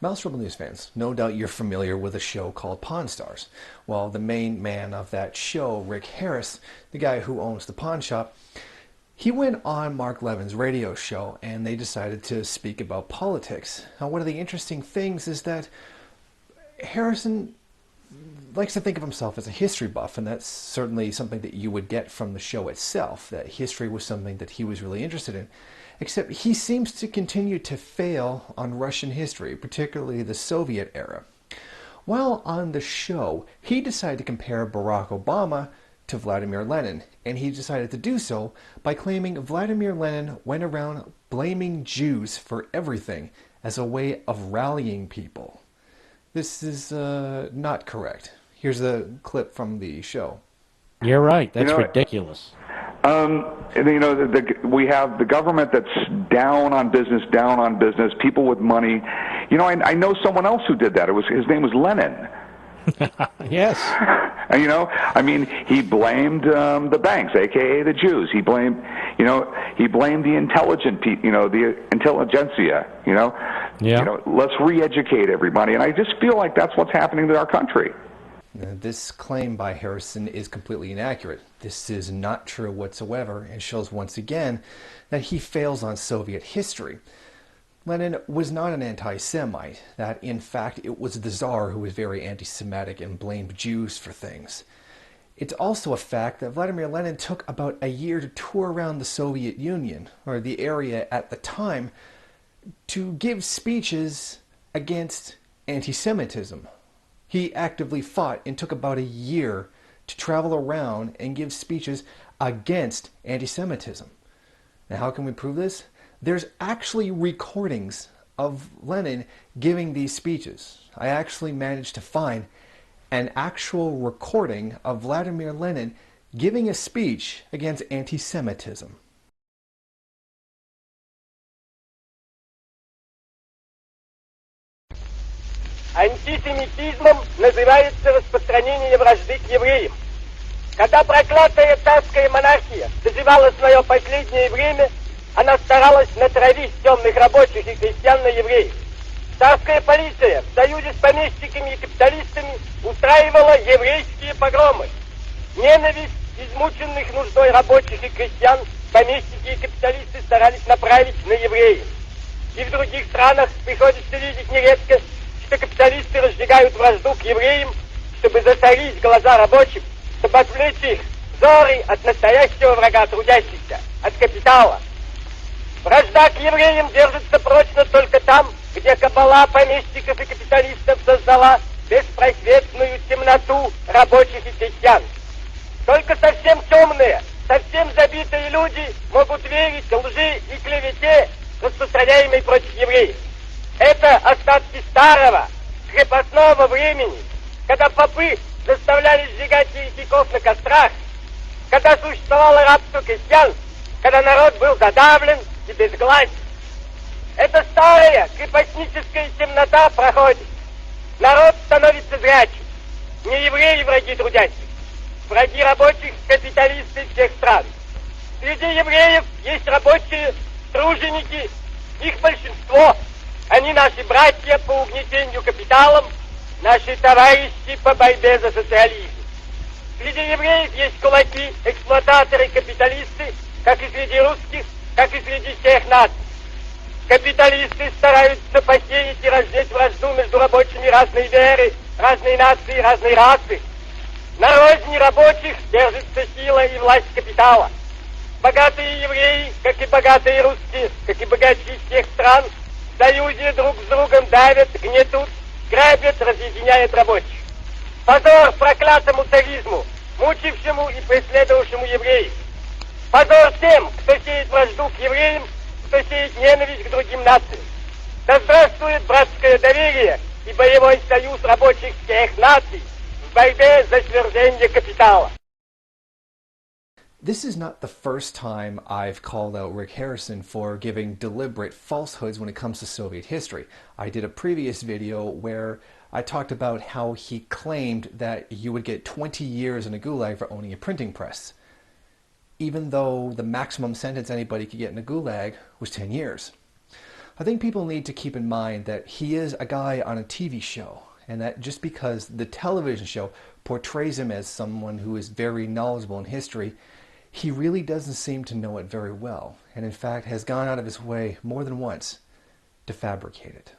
Mouse Rebel News fans, no doubt you're familiar with a show called Pawn Stars. Well, the main man of that show, Rick Harris, the guy who owns the pawn shop, he went on Mark Levin's radio show and they decided to speak about politics. Now, one of the interesting things is that Harrison likes to think of himself as a history buff, and that's certainly something that you would get from the show itself, that history was something that he was really interested in. Except he seems to continue to fail on Russian history, particularly the Soviet era. While on the show, he decided to compare Barack Obama to Vladimir Lenin, and he decided to do so by claiming Vladimir Lenin went around blaming Jews for everything as a way of rallying people. This is not correct. Here's a clip from the show. You're right. That's ridiculous. We have the government that's down on business, people with money. I know someone else who did that. His name was Lenin. Yes. And, he blamed the banks, aka the Jews. He blamed the intelligent people, the intelligentsia. Yeah. Let's re-educate everybody. And I just feel like that's what's happening to our country. This claim by Harrison is completely inaccurate. This is not true whatsoever and shows once again that he fails on Soviet history. Lenin was not an anti-Semite, that in fact it was the Tsar who was very anti-Semitic and blamed Jews for things. It's also a fact that Vladimir Lenin took about a year to tour around the Soviet Union, or the area at the time, to give speeches against anti-Semitism. He actively fought and took about a year to travel around and give speeches against anti-Semitism. Now, how can we prove this? There's actually recordings of Lenin giving these speeches. I actually managed to find an actual recording of Vladimir Lenin giving a speech against anti-Semitism. Антисемитизмом называется распространение вражды к евреям. Когда проклятая царская монархия доживала свое последнее время, она старалась натравить темных рабочих и крестьян на евреев. Царская полиция в союзе с помещиками и капиталистами устраивала еврейские погромы. Ненависть измученных нуждой рабочих и крестьян помещики и капиталисты старались направить на евреев. И в других странах приходится видеть нередко, что капиталисты разжигают вражду к евреям, чтобы засорить глаза рабочих, чтобы отвлечь их взоры от настоящего врага трудящихся, от капитала. Вражда к евреям держится прочно только там, где кабала помещиков и капиталистов создала беспросветную темноту рабочих и крестьян. Только совсем темные, совсем забитые люди могут верить лжи и клевете, распространяемой против евреев. Это остатки старого, крепостного времени, когда попы заставляли сжигать еретиков на кострах, когда существовало рабство крестьян, когда народ был задавлен и безгласен. Эта старая крепостническая темнота проходит. Народ становится зрячим. Не евреи враги трудящих, враги рабочих, капиталисты всех стран. Среди евреев есть рабочие, труженики, их большинство. Они наши братья по угнетению капиталом, наши товарищи по борьбе за социализм. Среди евреев есть кулаки, эксплуататоры, капиталисты, как и среди русских, как и среди всех наций. Капиталисты стараются посеять и разжечь вражду между рабочими разной веры, разной нации, разной расы. На розни рабочих держится сила и власть капитала. Богатые евреи, как и богатые русские, как и богачи всех стран, в союзе друг с другом давят, гнетут, грабят, разъединяют рабочих. Позор проклятому царизму, мучившему и преследовавшему евреев. Позор тем, кто сеет вражду к евреям, кто сеет ненависть к другим нациям. Да здравствует братское доверие и боевой союз рабочих всех наций в борьбе за свержение капитала. This is not the first time I've called out Rick Harrison for giving deliberate falsehoods when it comes to Soviet history. I did a previous video where I talked about how he claimed that you would get 20 years in a gulag for owning a printing press, even though the maximum sentence anybody could get in a gulag was 10 years. I think people need to keep in mind that he is a guy on a TV show, and that just because the television show portrays him as someone who is very knowledgeable in history, he really doesn't seem to know it very well, and in fact has gone out of his way more than once to fabricate it.